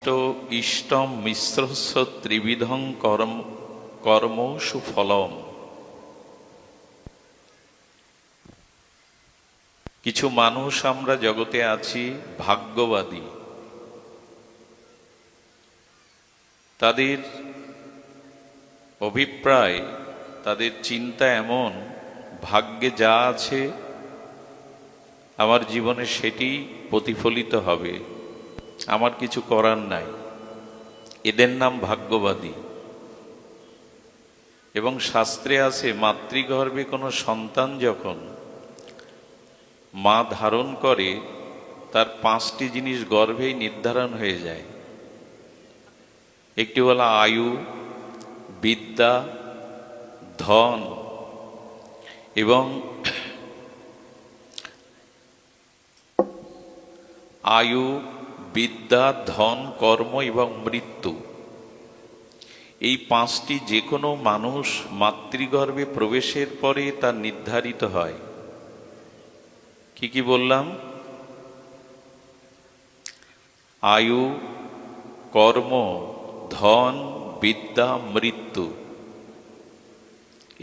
তো ইষ্টম মিশ্রস্য ত্রিবিধং কর্ম সুফলম। কিছু মানুষ আমরা জগতে আছি ভাগ্যবাদী। তাদের অভিপ্রায়, তাদের চিন্তা এমন, ভাগ্যে যা আছে আমার জীবনে সেটি প্রতিফলিত হবে, আমার কিছু করার নাই। এদের নাম ভাগ্যবাদী। এবং শাস্ত্রে আছে, মাতৃগর্ভে কোনো সন্তান যখন মা ধারণ করে তার 5টি জিনিস গর্ভেই নির্ধারণ হয়ে যায়। একটি হলো আয়ু, বিদ্যা, ধন এবং আয়ু, বিদ্যা, ধন, কর্ম এবং মৃত্যু। এই 5টি যে কোনো মানুষ মাতৃগর্ভে প্রবেশের পরে তা নির্ধারিত হয়। কি কি বললাম? আয়ু, কর্ম, ধন, বিদ্যা, মৃত্যু।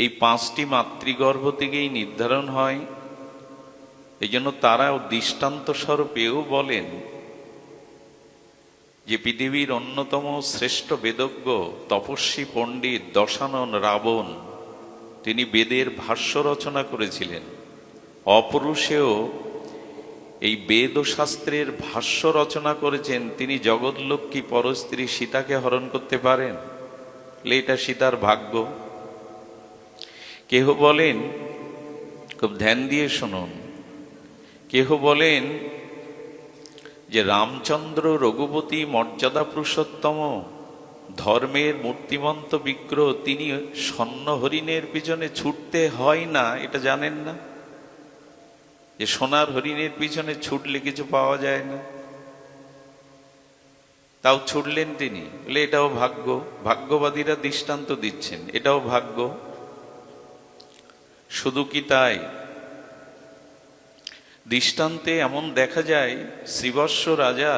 এই 5টি মাতৃগর্ভ থেকেই নির্ধারণ হয়। এই জন্য তারাও দৃষ্টান্ত স্বরূপেও বলেন যে পৃথিবীর অন্যতম শ্রেষ্ঠ বেদজ্ঞ তপস্বী পণ্ডিত দশানন রাবণ, তিনি বেদের ভাষ্য রচনা করেছিলেন। অপরুষেও এই বেদ ও শাস্ত্রের ভাষ্য রচনা করেছেন। তিনি জগৎলক্ষ্মী পরস্ত্রী সীতাকে হরণ করতে পারেন? এটা সীতার ভাগ্য। কেহ বলেন, খুব ধ্যান দিয়ে শুনুন, কেহ বলেন যে রামচন্দ্র রঘুপতি মর্যাদা পুরুষোত্তম ধর্মের মূর্তিমন্ত বিগ্রহ, তিনি স্বর্ণ হরিণের পিছনে ছুটতে হয় না, এটা জানেন না? যে সোনার হরিণের পিছনে ছুটলে কিছু পাওয়া যায় না, তাও ছুটলেন তিনি। বলে এটাও ভাগ্য। ভাগ্যবাদীরা দৃষ্টান্ত দিচ্ছেন, এটাও ভাগ্য। শুধু কি তাই? দৃষ্টান্তে এমন দেখা যায়, শ্রীবৎস রাজা,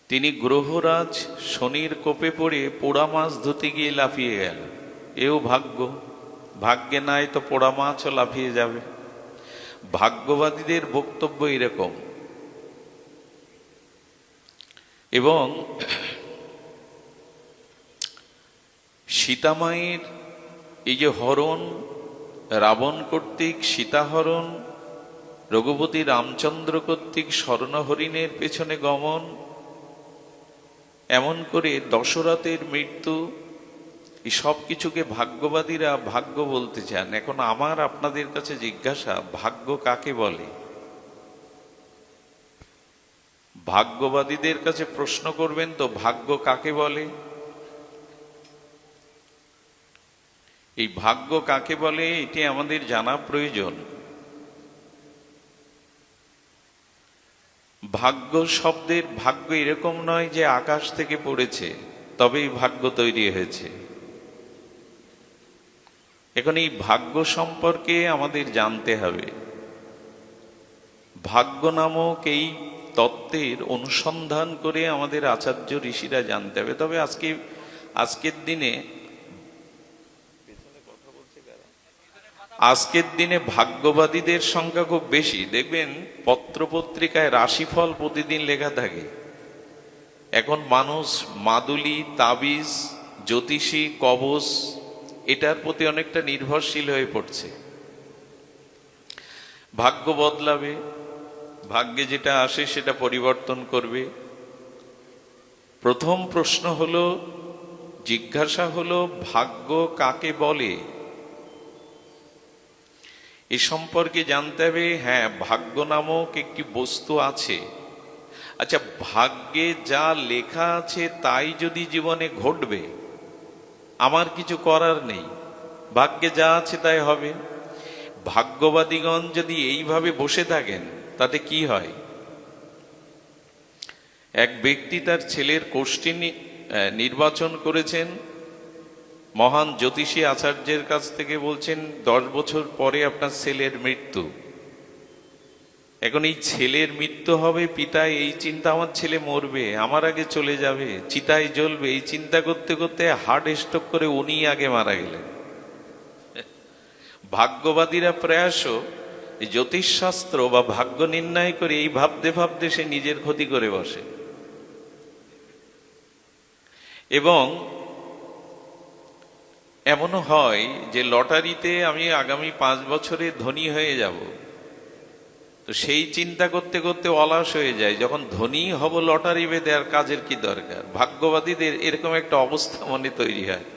তিনি গ্রহরাজ শনির কোপে পড়ে পোড়া মাছ ধুতে গিয়ে লাফিয়ে গেল। এও ভাগ্য। ভাগ্যে নাই তো পোড়া মাছও লাফিয়ে যাবে। ভাগ্যবাদীদের বক্তব্য এরকম। এবং সীতামায়ের এই যে হরণ, রাবণ কর্তৃক সীতাহরণ, রঘুপতি রামচন্দ্র কর্তৃক স্বর্ণহরিণের পেছনে গমন, এমন করে দশরথের মৃত্যু, এই সব কিছুকে ভাগ্যবাদীরা ভাগ্য বলতে চান। এখন আমার আপনাদের কাছে জিজ্ঞাসা, ভাগ্য কাকে বলে? ভাগ্যবাদীদের কাছে প্রশ্ন করবেন তো, ভাগ্য কাকে বলে? এই ভাগ্য কাকে বলে এটি আমাদের জানা প্রয়োজন। ভাগ্য শব্দের ভাগ্য এরকম নয় যে আকাশ থেকে পড়েছে তবেই ভাগ্য তৈরি হয়েছে। এখন এই ভাগ্য সম্পর্কে আমাদের জানতে হবে। ভাগ্য নামক এই তত্ত্বের অনুসন্ধান করে আমাদের আচার্য ঋষিরা জানতে হবে। তবে আজকের দিনে ভাগ্যবাদীদের সংখ্যা খুব বেশি। দেখবেন পত্রপত্রিকায় রাশিফল প্রতিদিন লেখা থাকে। এখন মানুষ মাদুলি, তাবিজ, জ্যোতিষী, কবচ এটার প্রতি অনেকটা নির্ভরশীল হয়ে পড়ছে। ভাগ্য বদলাবে, ভাগ্যে যেটা আসে সেটা পরিবর্তন করবে। প্রথম প্রশ্ন হলো, জিজ্ঞাসা হলো, ভাগ্য কাকে বলে? এ সম্পর্কে জানতে হবে। হ্যাঁ, ভাগ্য নামক একটি বস্তু আছে। আচ্ছা, ভাগ্যে যা লেখা আছে তাই যদি জীবনে ঘটবে, আমার কিছু করার নেই, ভাগ্যে যা আছে তাই হবে। ভাগ্যবাদীগণ যদি এইভাবে বসে থাকেন তাতে কি হয়? এক ব্যক্তি তার ছেলের কোষ্ঠী নির্বাচন করেছেন। মহান জ্যোতিষী আচার্যের কাছ থেকে বলছেন 10 বছর পরে আপনার ছেলের মৃত্যু। এখন এই ছেলের মৃত্যু হবে, পিতায় এই চিন্তা, আমার ছেলে মরবে, আমার আগে চলে যাবে, চিতায় জ্বলবে, এই চিন্তা করতে করতে হার্ট স্ট্রোক করে উনি আগে মারা গেলেন। ভাগ্যবাদীরা প্রয়াসও জ্যোতিষশাস্ত্র বা ভাগ্য নির্ণয় করে এই ভাবতে ভাবতে সে নিজের ক্ষতি করে বসে। এবং এমনও হয় যে লটারিতে আমি আগামী 5 বছরে ধনী হয়ে যাব, তো সেই চিন্তা করতে করতে অলস হয়ে যায়। যখন ধনী হব লটারি বেঁধে, আর কাজের কি দরকার? ভাগ্যবাদীদের এরকম একটা অবস্থা মনে তৈরি হয়।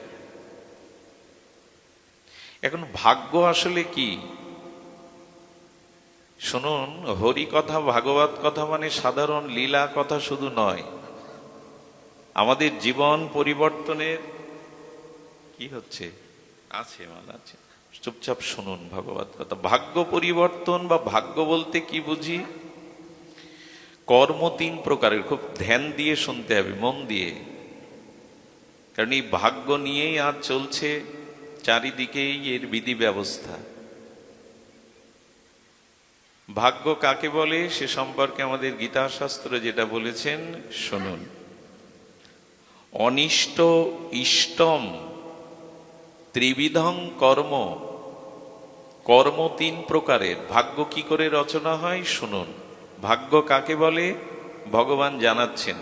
এখন ভাগ্য আসলে কি? শুনুন, হরি কথা, ভাগবত কথা মানে সাধারণ লীলা কথা শুধু নয়, আমাদের জীবন পরিবর্তনের কি হচ্ছে আছে মানে আছে, চুপচাপ শুনুন ভাগবত কথা। ভাগ্য পরিবর্তন বা ভাগ্য বলতে কি বুঝি? কর্ম 3 প্রকারের, খুব ধ্যান দিয়ে শুনতে হবে, মন দিয়ে, কারণ এই ভাগ্য নিয়েই আজ চলছে চারিদিকেই এর বিধি ব্যবস্থা। ভাগ্য কাকে বলে সে সম্পর্কে আমাদের গীতা শাস্ত্র যেটা বলেছেন শুনুন। অনিষ্ট ইষ্টম ত্রিবিধং কর্ম, কর্ম 3 প্রকারের। ভাগ্য কি করে রচনা হয় শুনুন। ভাগ্য কাকে বলে ভগবান জানাচ্ছেন।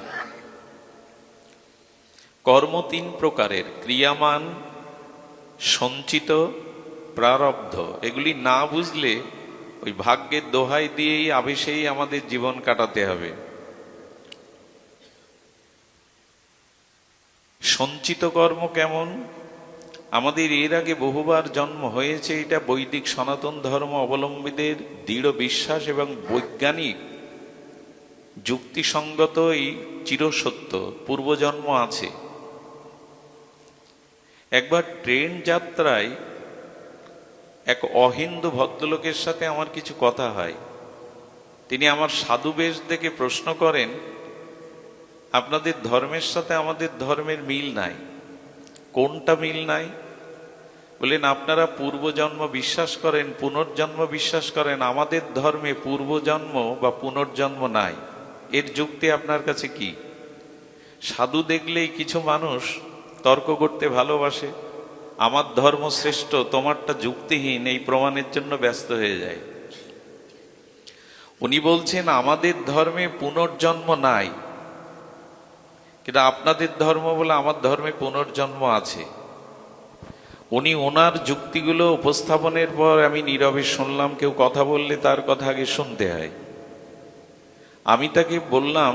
কর্ম 3 প্রকারের, ক্রিয়ামান, সঞ্চিত, প্রারব্ধ। এগুলি না বুঝলে ওই ভাগ্যের দোহাই দিয়েই আবেশেই আমাদের জীবন কাটাতে হবে। সঞ্চিত কর্ম কেমন? আমাদের এর আগে বহুবার জন্ম হয়েছে, এটা বৈদিক সনাতন ধর্ম অবলম্বীদের দৃঢ় বিশ্বাস এবং বৈজ্ঞানিক যুক্তিসঙ্গত এই চিরসত্য, পূর্বজন্ম আছে। একবার ট্রেন যাত্রায় এক অহিন্দু ভদ্রলোকের সাথে আমার কিছু কথা হয়। তিনি আমার সাধু বেশ দেখে প্রশ্ন করেন, আপনাদের ধর্মের সাথে আমাদের ধর্মের মিল নাই। কোনটা মিল নাই? বলেন, আপনারা পূর্বজন্ম বিশ্বাস করেন, পুনর্জন্ম বিশ্বাস করেন, আমাদের ধর্মে পূর্বজন্ম বা পুনর্জন্ম নাই। এর যুক্তি আপনার কাছে কি? সাধু দেখলেই কিছু মানুষ তর্ক করতে ভালোবাসে, আমার ধর্ম শ্রেষ্ঠ, তোমারটা যুক্তিহীন, এই প্রমাণের জন্য ব্যস্ত হয়ে যায়। উনি বলছেন আমাদের ধর্মে পুনর্জন্ম নাই, কিন্তু আপনাদের ধর্ম বলে আমার ধর্মে পুনর্জন্ম আছে। উনি ওনার যুক্তিগুলো উপস্থাপনের পর আমি নীরবে শুনলাম। কেউ কথা বললে তার কথা আগে শুনতে হয়। আমি তাকে বললাম,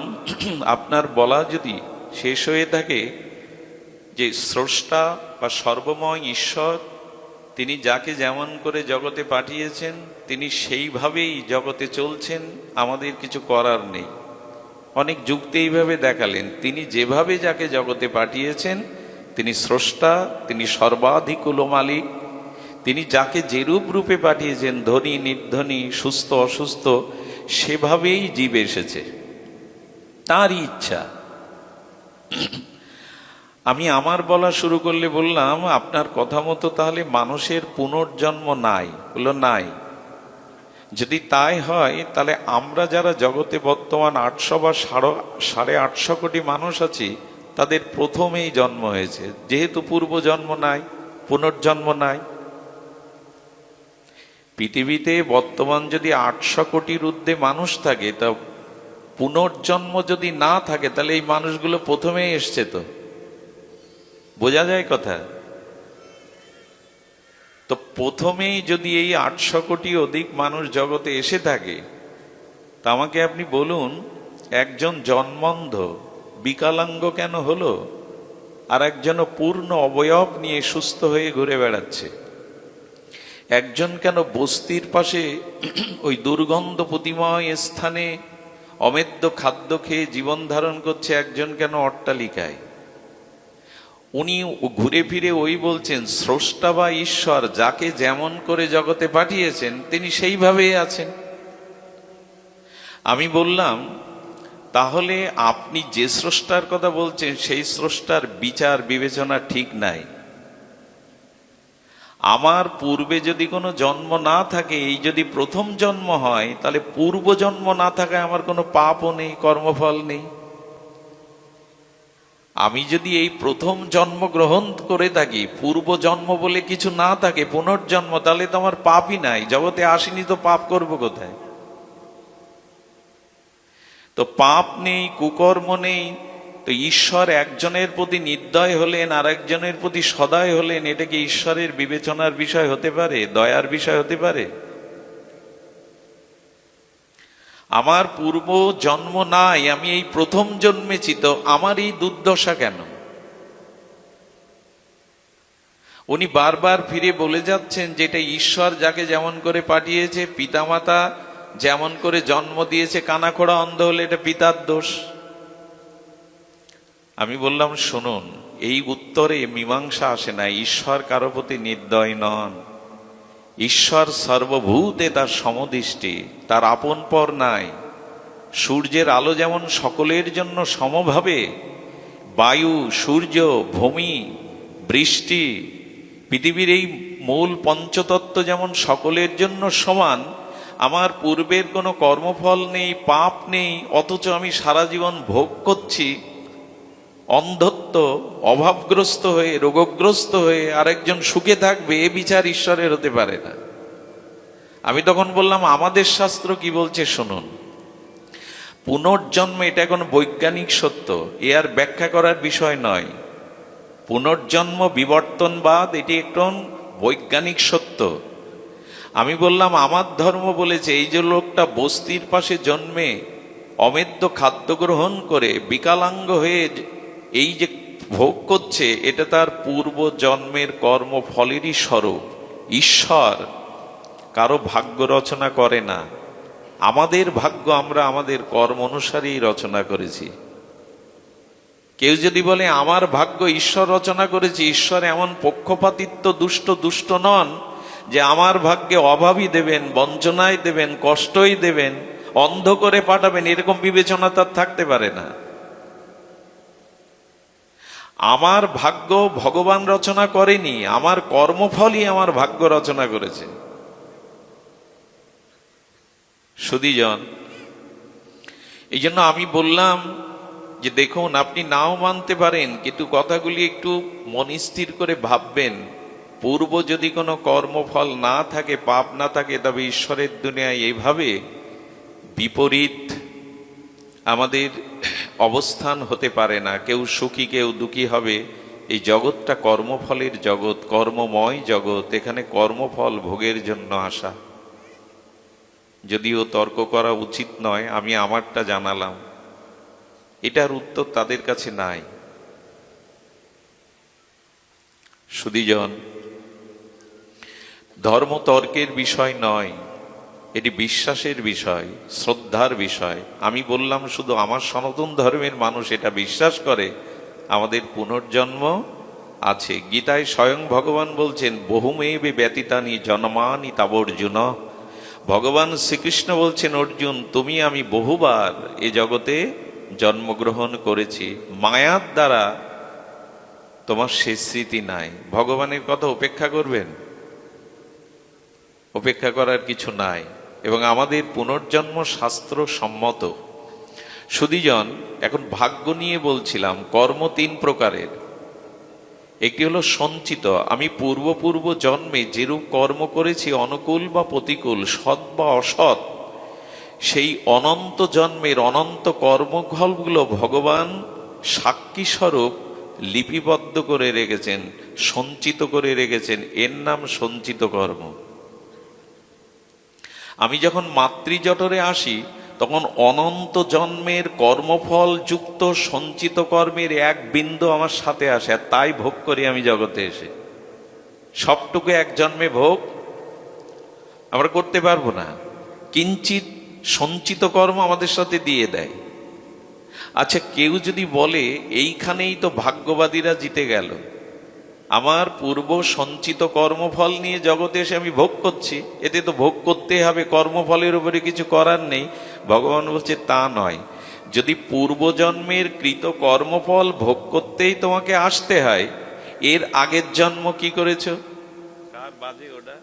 আপনার বলা যদি শেষ হয়ে থাকে যে স্রষ্টা বা সর্বময় ঈশ্বর, তিনি যাকে যেমন করে জগতে পাঠিয়েছেন তিনি সেইভাবেই জগতে চলছেন, আমাদের কিছু করার নেই। অনেক যুক্তি এইভাবে দেখালেন, তিনি যেভাবে যাকে জগতে পাঠিয়েছেন তিনি স্রষ্টা, তিনি সর্বাধিকুল মালিক, তিনি যাকে যেরূপ রূপে পাঠিয়েছেন, ধনী নির্ধনী, সুস্থ অসুস্থ, সেভাবেই জীব এসেছে, তাঁরই ইচ্ছা। আমি আমার বলা শুরু করলে বললাম, আপনার কথা মতো তাহলে মানুষের পুনর্জন্ম নাই? বলল নাই। যদি তাই হয় তাহলে আমরা যারা জগতে বর্তমান 800 বা 850 কোটি মানুষ আছি, তাদের প্রথমেই জন্ম হয়েছে, যেহেতু পূর্বজন্ম নাই, পুনর্জন্ম নাই। পৃথিবীতে বর্তমান যদি 800 কোটির ঊর্ধ্বে মানুষ থাকে, তা পুনর্জন্ম যদি না থাকে তাহলে এই মানুষগুলো প্রথমেই এসছে। তো বোঝা যায় কথা? তো প্রথমেই যদি এই 800 কোটি অধিক মানুষ জগতে এসে থাকে, তা আমাকে আপনি বলুন, একজন জন্মন্ধ বিকলাঙ্গ কেন হলো, আর একজন পূর্ণ অবয়ব নিয়ে সুস্থ হয়ে ঘুরে বেড়াচ্ছে? একজন কেন বস্তির পাশে ওই দুর্গন্ধ প্রতিময় স্থানে অমেদ্য খাদ্য খেয়ে জীবন ধারণ করছে, একজন কেন অট্টালিকায়? উনি ঘুরে ফিরে ওই বলছেন, স্রষ্টা বা ঈশ্বর যাকে যেমন করে জগতে পাঠিয়েছেন তিনি সেইভাবেই আছেন। আমি বললাম, তাহলে আপনি যে স্রষ্টার কথা বলছেন সেই স্রষ্টার বিচার বিবেচনা ঠিক নাই। আমার পূর্বে যদি কোনো জন্ম না থাকে, এই যদি প্রথম জন্ম হয়, তাহলে পূর্ব জন্ম না থাকায় আমার কোনো পাপও নেই, কর্মফল নেই। আমি যদি এই প্রথম জন্ম গ্রহণ করে থাকি, পূর্ব জন্ম বলে কিছু না থাকে, পুনর্জন্ম, তাহলে তো আমার পাপই নাই। জগতে আসিনি তো পাপ করব কোথায়? তো পাপ নেই, কুকর্ম নেই, তো ঈশ্বর একজনের প্রতি নির্দয় হলেন, আর একজনের প্রতি সদয় হলেন, এটা কি ঈশ্বরের বিবেচনার বিষয় হতে পারে? দয়ার বিষয় হতে পারে? আমার পূর্ব জন্ম নাই, আমি এই প্রথম জন্মেছি, তো আমার এই দুর্দশা কেন? উনি বারবার ফিরে বলে যাচ্ছেন যেটা ঈশ্বর যাকে যেমন করে পাঠিয়েছে, পিতামাতা যেমন করে জন্ম দিয়েছে, কানাখোড়া অন্ধ হলে এটা পিতার দোষ। আমি বললাম, শুনুন, এই উত্তরে মীমাংসা আসে না। ঈশ্বর কারো প্রতি নির্দয় নন। ঈশ্বর সর্বভূতে তার সমদৃষ্টি, তার আপন পর নাই। সূর্যের আলো যেমন সকলের জন্য সমভাবে, বায়ু, সূর্য, ভূমি, বৃষ্টি, পৃথিবীর এই মূল পঞ্চতত্ত্ব যেমন সকলের জন্য সমান, আমার পূর্বের কোনো কর্মফল নেই, পাপ নেই, অথচ আমি সারা জীবন ভোগ করছি অন্ধত্ব, অভাবগ্রস্ত হয়ে, রোগগ্রস্ত হয়ে। আরেকজন সুখে থাকবে, এ বিচার ঈশ্বরের হতে পারে না। আমি তখন বললাম, আমাদের শাস্ত্র কি বলছে শুনুন। পুনর্জন্ম এটা এখন বৈজ্ঞানিক সত্য, এ আর ব্যাখ্যা করার বিষয় নয়। পুনর্জন্ম, বিবর্তনবাদ, এটি একটু বৈজ্ঞানিক সত্য। আমি বললাম, আমার ধর্ম বলেছে এই যে লোকটা বস্তির পাশে জন্মে অমেদ্য খাদ্য গ্রহণ করে বিকলাঙ্গ হয়ে এই যে ভোগ করছে, এটা তার পূর্ব জন্মের কর্মফলেরই স্বরূপ। ঈশ্বর কারো ভাগ্য রচনা করে না। আমাদের ভাগ্য আমরা আমাদের কর্ম অনুসারেই রচনা করেছি। কেউ যদি বলে আমার ভাগ্য ঈশ্বর রচনা করেছে, ঈশ্বর এমন পক্ষপাতিত্ব দুষ্ট নন যে আমার ভাগ্যে অভাবই দেবেন, বঞ্চনায় দেবেন, কষ্টই দেবেন, অন্ধ করে পাঠাবেন, এরকম বিবেচনা তার থাকতে পারে না। আমার ভাগ্য ভগবান রচনা করেনি, আমার কর্মফলই আমার ভাগ্য রচনা করেছে। সুধীজন, এই জন্য আমি বললাম যে দেখুন, আপনি নাও মানতে পারেন, কিন্তু কথাগুলি একটু মনস্থির করে ভাববেন। পূর্ব যদি কোনো কর্মফল না থাকে, পাপ না থাকে, তবে ঈশ্বরের দুনিয়ায় এইভাবে বিপরীত আমাদের অবস্থান হতে পারে না। কেউ সুখী, কেউ দুঃখী হবে। এই জগৎটা কর্মফলের জগৎ, কর্মময় জগৎ। এখানে কর্মফল ভোগের জন্য আসা। যদিও তর্ক করা উচিত নয়, আমি আমারটা জানালাম, এটার উত্তর তাদের কাছে নাই। সুধীজন, ধর্ম তর্কের বিষয় নয়, এটি বিশ্বাসের বিষয়, শ্রদ্ধার বিষয়। আমি বললাম শুধু আমার সনাতন ধর্মের মানুষ এটা বিশ্বাস করে আমাদের পুনর্জন্ম আছে। গীতায় স্বয়ং ভগবান বলছেন, বহুমেবে ব্যতীতানি জন্মানি তাবর্জুন। ভগবান শ্রীকৃষ্ণ বলছেন, অর্জুন, তুমি আমি বহুবার এ জগতে জন্মগ্রহণ করেছি, মায়ার দ্বারা তোমার সে স্মৃতি নাই। ভগবানের কথা উপেক্ষা করবেন? উপেক্ষা করার কিছু নাই। এবং আমাদের পুনর্জন্ম শাস্ত্র সম্মত। সুধীজন, এখন ভাগ্য নিয়ে বলছিলাম। কর্ম তিন প্রকারের। একটি হলো সঞ্চিত। আমি পূর্ব জন্মে যেরূপ কর্ম করেছি, অনুকূল বা প্রতিকূল, সৎ বা অসৎ, সেই অনন্ত জন্মের অনন্ত কর্মফলগুলো ভগবান সাক্ষী স্বরূপ লিপিবদ্ধ করে রেখেছেন, সঞ্চিত করে রেখেছেন। এর নাম সঞ্চিত কর্ম। আমি যখন মাতৃজঠরে আসি, তখন অনন্ত জন্মের কর্মফল যুক্ত সঞ্চিত কর্মের এক বিন্দু আমার সাথে আসে, আর তাই ভোগ করি আমি জগতে এসে। সবটুকু এক জন্মে ভোগ আমরা করতে পারবো না। কিঞ্চিত সঞ্চিত কর্ম আমাদের সাথে দিয়ে দেয়। আচ্ছা, কেউ যদি বলে এইখানেই তো ভাগ্যবাদীরা জিতে গেল, আমার পূর্ব সঞ্চিত কর্মফল নিয়ে জগতে এসে আমি ভোগ করছি, এতে তো ভোগ করতে হবে, কর্মফলের উপরে কিছু করার নেই। ভগবান বলছে তা নয়। যদি পূর্বজন্মের কৃত কর্মফল ভোগ করতেই তোমাকে আসতে হয়, এর আগের জন্ম কি করেছ? কার বাজে ওটা,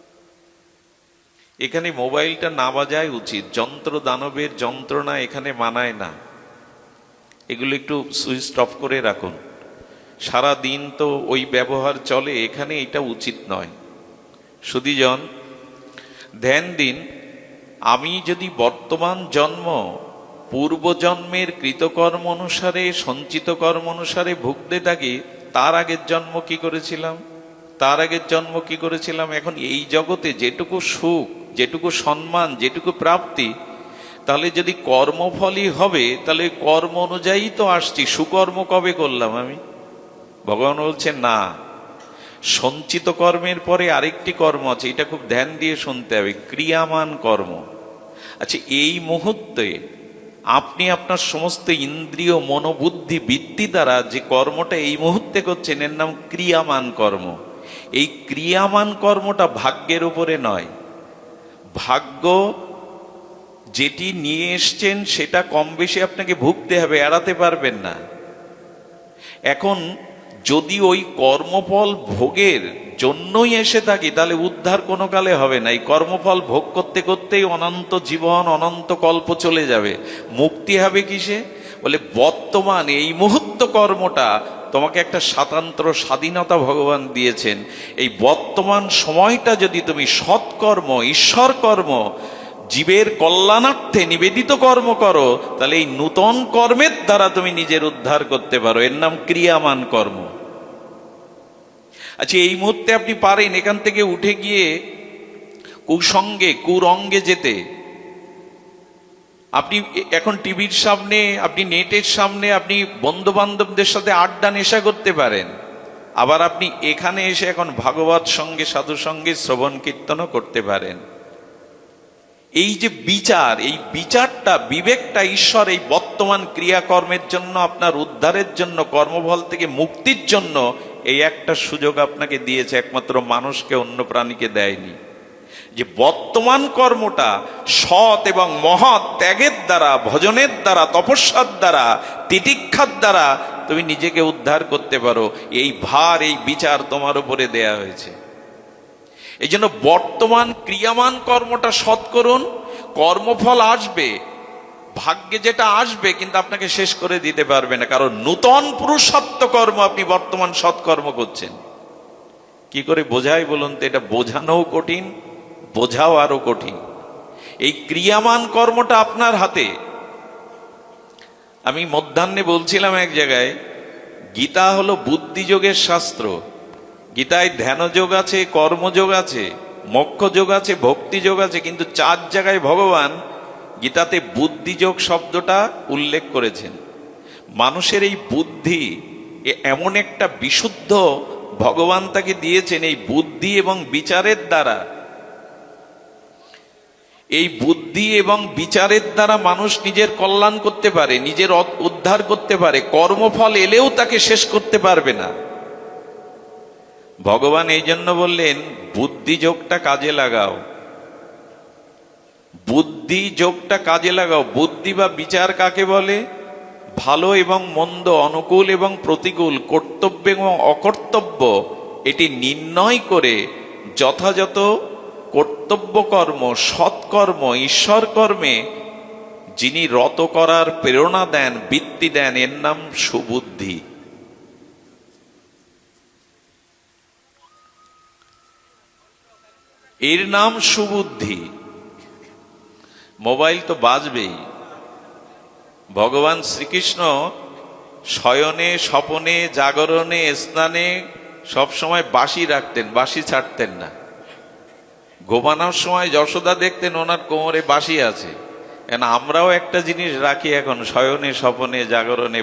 এখানে মোবাইলটা না বাজাই উচিত। যন্ত্র দানবের যন্ত্রণা এখানে মানায় না, এগুলো একটু সুইচ অফ করে রাখুন। সারা দিন তো ওই ব্যবহার চলে, এখানে এটা উচিত নয়। সুধীজন, ধ্যান দিন, আমি যদি বর্তমান জন্ম পূর্বজন্মের কৃতকর্ম অনুসারে, সঞ্চিত কর্ম অনুসারে ভুগতে থাকি, তার আগের জন্ম কি করেছিলাম, তার আগের জন্ম কি করেছিলাম, এখন এই জগতে যেটুকু সুখ, যেটুকু সম্মান, যেটুকু প্রাপ্তি, তাহলে যদি কর্মফলই হবে, তাহলে কর্ম অনুযায়ী তো আসছি। সুকর্ম কবে করলাম আমি? ভগবান বলছেন না, সঞ্চিত কর্মের পরে আরেকটি কর্ম আছে, এটা খুব ধ্যান দিয়ে শুনতে হবে, ক্রিয়ামান কর্ম। আচ্ছা, এই মুহূর্তে আপনি আপনার সমস্ত ইন্দ্রিয়, মনোবুদ্ধি, বৃত্তি দ্বারা যে কর্মটা এই মুহূর্তে করছেন, এর নাম ক্রিয়ামান কর্ম। এই ক্রিয়ামান কর্মটা ভাগ্যের উপরে নয়। ভাগ্য যেটি নিয়ে এসছেন সেটা কম বেশি আপনাকে ভুগতে হবে, এড়াতে পারবেন না। এখন যদি ওই কর্মফল ভোগের জন্যই এসে থাকি, তাহলে উদ্ধার কোনো কালে হবে না। এই কর্মফল ভোগ করতে করতেই অনন্ত জীবন, অনন্ত কল্প চলে যাবে। মুক্তি হবে কিসে? বলে বর্তমান এই মুহূর্ত কর্মটা তোমাকে একটা স্বাতন্ত্র স্বাধীনতা ভগবান দিয়েছেন। এই বর্তমান সময়টা যদি তুমি সৎকর্ম, ঈশ্বর কর্ম, জীবের কল্যাণার্থে নিবেদিত কর্ম করো, তাহলে এই নূতন কর্মের দ্বারা তুমি নিজের উদ্ধার করতে পারো। এর নাম ক্রিয়ামান কর্ম। আচ্ছা, এই মুহূর্তে আপনি পারেন এখান থেকে উঠে গিয়ে কুসঙ্গে, কুরঙ্গে যেতে। আপনি এখন টিভির সামনে, আপনি নেটের সামনে, আপনি বন্ধু বান্ধবদের সাথে আড্ডা নেশা করতে পারেন। আবার আপনি এখানে এসে এখন ভাগবত সঙ্গে, সাধু সঙ্গে শ্রবণ কীর্তনও করতে পারেন। এই যে বিচার, এই বিচারটা, বিবেকটা ঈশ্বর এই বর্তমান ক্রিয়াকর্মের জন্য, আপনার উদ্ধারের জন্য, কর্মফল থেকে মুক্তির জন্য এই একটা সুযোগ আপনাকে দিয়েছে, একমাত্র মানুষকে, অন্য প্রাণীকে দেয়নি। যে বর্তমান কর্মটা সৎ এবং মহৎ ত্যাগের দ্বারা, ভজনের দ্বারা, তপস্যার দ্বারা, তিতিক্ষার দ্বারা তুমি নিজেকে উদ্ধার করতে পারো। এই ভার, এই বিচার তোমার উপরে দেয়া হয়েছে। এই জন্য বর্তমান ক্রিয়ামান কর্মটা সৎ করুন। কর্মফল আসবে, ভাগ্যে যেটা আসবে, কিন্তু আপনাকে শেষ করে দিতে পারবে না, কারণ নূতন পুরুষত্ব কর্ম আপনি বর্তমান সৎকর্ম করছেন। কি করে বোঝাই বলুন তো? এটা বোঝানোও কঠিন, বোঝাও আরো কঠিন। এই ক্রিয়ামান কর্মটা আপনার হাতে। আমি মধ্যাহ্নে বলছিলাম এক জায়গায়, গীতা হলো বুদ্ধিযোগের শাস্ত্র। গীতায় ধ্যানযোগ আছে, কর্মযোগ আছে, মোক্ষযোগ আছে, ভক্তিযোগ আছে, কিন্তু 4 জায়গায় ভগবান গীতাতে বুদ্ধিযোগ শব্দটা উল্লেখ করেছেন। মানুষের এই বুদ্ধি এমন একটা বিশুদ্ধ ভগবান তাকে দিয়েছেন, এই বুদ্ধি এবং বিচারের দ্বারা, এই বুদ্ধি এবং বিচারের দ্বারা মানুষ নিজের কল্যাণ করতে পারে, নিজের উদ্ধার করতে পারে। কর্মফল এলেও তাকে শেষ করতে পারবে না। ভগবান এই জন্য বললেন, বুদ্ধি যোগটা কাজে লাগাও, বুদ্ধি যোগটা কাজে লাগাও। বুদ্ধি বা বিচার কাকে বলে? ভালো এবং মন্দ, অনুকূল এবং প্রতিকূল, কর্তব্য এবং অকর্তব্য, এটি নির্ণয় করে যথাযথ কর্তব্য কর্ম, সৎকর্ম, ঈশ্বর কর্মে যিনি রত করার প্রেরণা দেন, বৃত্তি দেন, এর নাম সুবুদ্ধি। এর নাম সুবুদ্ধি। মোবাইল তো বাজবেই। ভগবান শ্রীকৃষ্ণ শয়নে, স্বপনে, জাগরণে, স্নানে সবসময় বাঁশি রাখতেন, বাঁশি ছাড়তেন না। ঘুমানোর সময় যশোদা দেখতেন ওনার কোমরে বাঁশি আছে। কেন আমরাও একটা জিনিস রাখি এখন, শয়নে, স্বপনে, জাগরণে,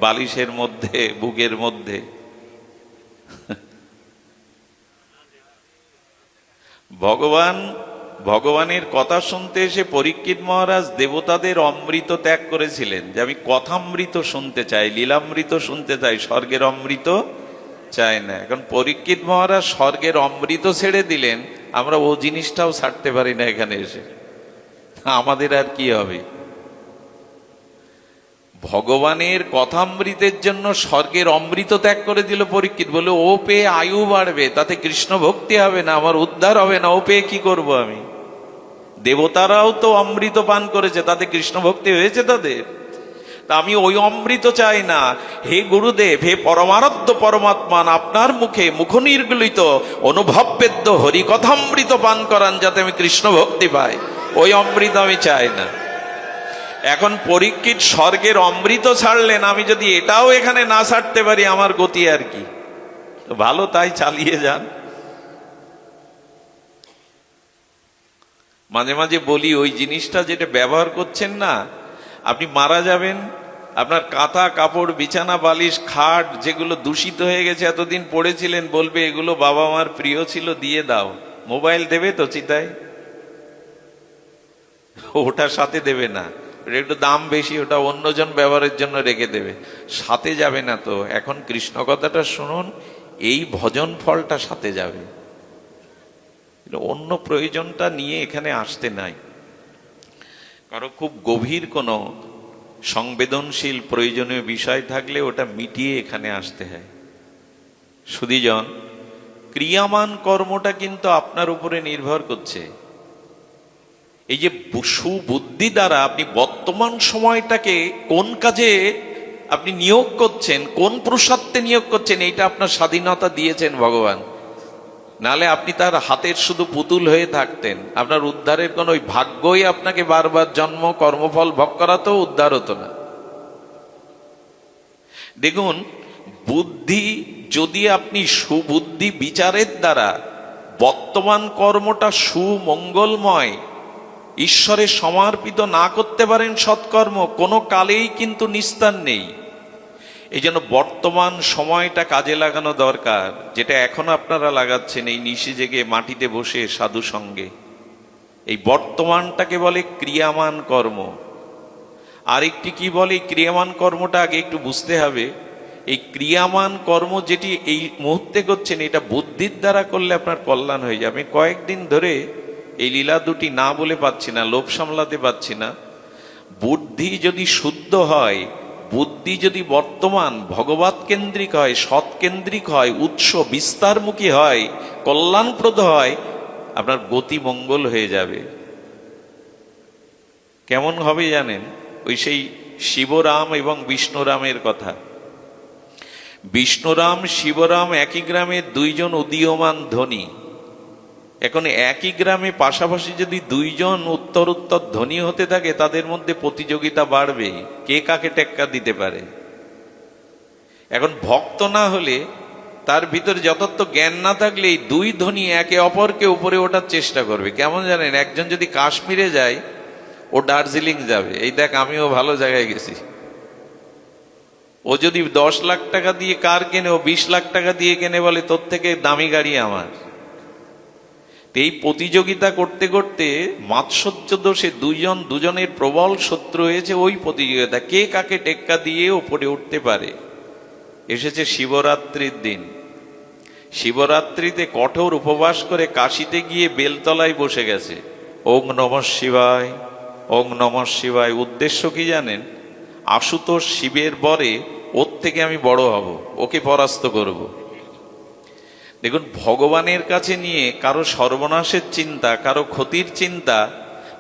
বালিশের মধ্যে, বুকের মধ্যে। ভগবানের কথা শুনতে এসে পরীক্ষিত মহারাজ দেবতাদের অমৃত ত্যাগ করেছিলেন, যে আমি কথামৃত শুনতে চাই, লীলামৃত শুনতে চাই, স্বর্গের অমৃত চাই না। এখন পরীক্ষিত মহারাজ স্বর্গের অমৃত ছেড়ে দিলেন, আমরা ও জিনিসটাও ছাড়তে পারি না এখানে এসে। আমাদের আর কি হবে? ভগবানের কথামৃতের জন্য স্বর্গের অমৃত ত্যাগ করে দিল পরীক্ষিত। বলে ও পেয়ে আয়ু বাড়বে, তাতে কৃষ্ণ ভক্তি হবে না, আমার উদ্ধার হবে না, ও পেয়ে কি করব আমি? দেবতারাও তো অমৃত পান করেছে, তাতে কৃষ্ণ ভক্তি হয়েছে তাদের। তা আমি ওই অমৃত চাই না। হে গুরুদেব, হে পরমারাধ্য পরমাত্মান, আপনার মুখে মুখনির্গলিত অনুভববেদ্য হরিকথামৃত পান করান, যাতে আমি কৃষ্ণ ভক্তি পাই। ওই অমৃত আমি চাই না। এখন পরীক্ষিত স্বর্গের অমৃত ছাড়লেন, আমি যদি এটাও এখানে না ছাড়তে পারি, আমার গতি আর কি? ভালো, তাই চালিয়ে যান। মাঝে মাঝে বলি, ওই জিনিসটা যেটা ব্যবহার করছেন না, আপনি মারা যাবেন, আপনার কাঁথা কাপড় বিছানা বালিশ খাট যেগুলো দূষিত হয়ে গেছে, এতদিন পড়েছিলেন, বলবে এগুলো বাবা মার প্রিয় ছিল, দিয়ে দাও। মোবাইল দেবে তো চিতায়? ওটার সাথে দেবে না, একটু দাম বেশি, ওটা অন্যজন ব্যবহারের জন্য রেখে দেবে, সাথে যাবে না তো। এখন কৃষ্ণ কথাটা শুনুন, এই ভজন ফলটা সাথে যাবে, অন্য প্রয়োজনটা নিয়ে এখানে আসতে নাই। কারো খুব গভীর কোনো সংবেদনশীল প্রয়োজনীয় বিষয় থাকলে ওটা মিটিয়ে এখানে আসতে হয়। সুধীজন, ক্রিয়ামান কর্মটা কিন্তু আপনার উপরে নির্ভর করছে। এই যে সুবুদ্ধি দ্বারা আপনি বর্তমান সময়টাকে কোন কাজে আপনি নিয়োগ করছেন, কোন পুরুষার্থে নিয়োগ করছেন, এইটা আপনার স্বাধীনতা দিয়েছেন ভগবান। নালে আপনি তার হাতের শুধু পুতুল হয়ে থাকতেন, আপনার উদ্ধারের কোন ওই ভাগ্যই আপনাকে বারবার জন্ম কর্মফল ভোগ করাতো, উদ্ধার হতো না। দেখুন, বুদ্ধি যদি আপনি সুবুদ্ধি বিচারের দ্বারা বর্তমান কর্মটা সুমঙ্গলময় ঈশ্বরে সমর্পিত না করতে পারেন, সৎকর্ম কোনো কালেই কিন্তু নিস্তার নেই। এই জন্য বর্তমান সময়টা কাজে লাগানো দরকার, যেটা এখন আপনারা লাগাচ্ছেন এই নিশি জেগে মাটিতে বসে সাধু সঙ্গে। এই বর্তমানটাকে বলে ক্রিয়ামান কর্ম। আরেকটি কি বলে? ক্রিয়ামান কর্মটা আগে একটু বুঝতে হবে। এই ক্রিয়ামান কর্ম যেটি এই মুহূর্তে করছেন, এটা বুদ্ধির দ্বারা করলে আপনার কল্যাণ হয়ে যাবে। কয়েকদিন ধরে এই লীলা দুটি না বলে পাচ্ছি না, লোভ সামলাতে পাচ্ছি না। বুদ্ধি যদি শুদ্ধ হয়, বুদ্ধি যদি বর্তমান ভগবৎ কেন্দ্রিক হয়, সৎ কেন্দ্রিক হয়, উৎস বিস্তারমুখী হয়, কল্যাণপ্রদ হয়, আপনার গতি মঙ্গল হয়ে যাবে। কেমন হবে জানেন? ওই সেই শিবরাম এবং বিষ্ণুরামের কথা। বিষ্ণুরাম শিবরাম একই গ্রামে দুইজন উদীয়মান ধনী। এখন একই গ্রামে পাশাপাশি যদি দুইজন উত্তরোত্তর ধনী হতে থাকে, তাদের মধ্যে প্রতিযোগিতা বাড়বে, কে কাকে টেক্কা দিতে পারে। এখন ভক্ত না হলে, তার ভিতরে যথার্থ জ্ঞান না থাকলে, এই দুই ধনী একে অপরকে উপরে ওঠার চেষ্টা করবে। কেমন জানেন? একজন যদি কাশ্মীরে যায়, ও দার্জিলিং যাবে। এই দেখ, আমিও ভালো জায়গায় গেছি। ও যদি 10 লাখ টাকা দিয়ে কার কেনে, ও 20 লাখ টাকা দিয়ে কেনে, বলে তোর থেকে দামি গাড়ি আমার। এই প্রতিযোগিতা করতে করতে মাৎসর্য দোষে দুজনের প্রবল শত্রু হয়েছে। ওই প্রতিযোগিতা, কে কাকে টেক্কা দিয়ে উপরে উঠতে পারে। এসেছে শিবরাত্রির দিন। শিবরাত্রিতে কঠোর উপবাস করে কাশিতে গিয়ে বেলতলায় বসে গেছে। ওং নমঃ শিবায়, ওং নমঃ শিবায়। উদ্দেশ্য কি জানেন? আশুতোষ শিবের বরে, ওর থেকে আমি বড় হব, ওকে পরাস্ত করব। দেখুন, ভগবানের কাছে নিয়ে কারো সর্বনাশের চিন্তা, কারো ক্ষতির চিন্তা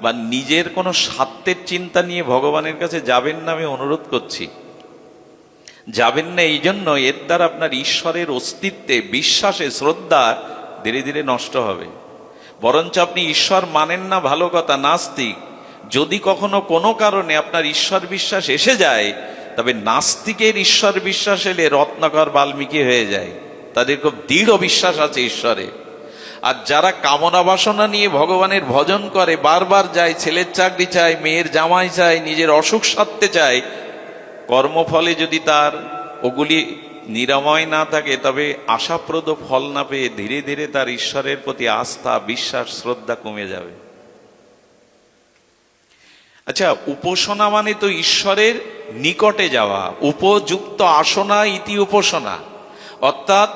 বা নিজের কোনো স্বার্থের চিন্তা নিয়ে ভগবানের কাছে যাবেন না, আমি অনুরোধ করছি। যাবেন না এই জন্য, এর দ্বারা আপনার ঈশ্বরের অস্তিত্বে বিশ্বাসে শ্রদ্ধা ধীরে ধীরে নষ্ট হবে। বরঞ্চ আপনি ঈশ্বর মানেন না, ভালো কথা, নাস্তিক। যদি কখনো কোনো কারণে আপনার ঈশ্বর বিশ্বাস এসে যায়, তবে নাস্তিকের ঈশ্বর বিশ্বাস এলে রত্নাকর বাল্মীকি হয়ে যায়। তাদের খুব দৃঢ় বিশ্বাস আছে ঈশ্বরে। আর যারা কামনা বাসনা নিয়ে ভগবানের ভজন করে, বারবার যায়, ছেলের চাকরি চায়, মেয়ের জামাই চায়, নিজের অসুখ সারতে চায়, কর্মফলে যদি তার ওগুলি নিরাময় না থাকে, তবে আশাপ্রদ ফল না পেয়ে ধীরে ধীরে তার ঈশ্বরের প্রতি আস্থা, বিশ্বাস, শ্রদ্ধা কমে যাবে। আচ্ছা, উপাসনা মানে তো ঈশ্বরের নিকটে যাওয়া। উপযুক্ত আসনা ইতি উপাসনা, অর্থাৎ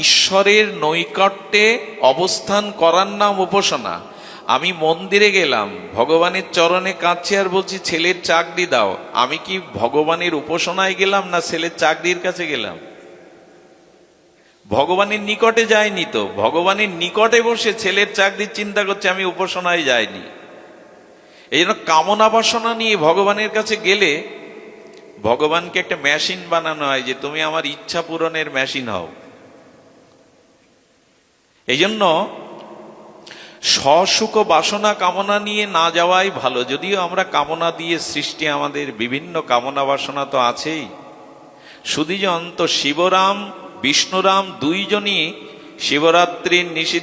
ঈশ্বরের নৈকট্যে অবস্থান করার নাম উপাসনা। আমি মন্দিরে গেলাম, ভগবানের চরণে কাঁদছি আর বলছি ছেলের চাকরি দাও, আমি কি ভগবানের উপাসনায় গেলাম না ছেলের চাকরির কাছে গেলাম? ভগবানের নিকটে যায়নি তো, ভগবানের নিকটে বসে ছেলের চাকরির চিন্তা করছে, আমি উপাসনায় যাইনি। এই জন্য কামনা বাসনা নিয়ে ভগবানের কাছে গেলে ভগবানকে একটা মেশিন বানানো হয় যে তুমি আমার ইচ্ছা পূরণের মেশিন হও। এই জন্য স্বসুখ বাসনা কামনা নিয়ে না যাওয়াই ভালো। যদিও আমরা কামনা দিয়ে সৃষ্টি, আমাদের বিভিন্ন কামনা বাসনা তো আছেই। সুধীজন তো শিবরাম বিষ্ণুরাম দুইজনই শিবরাত্রির নিষিদ্ধ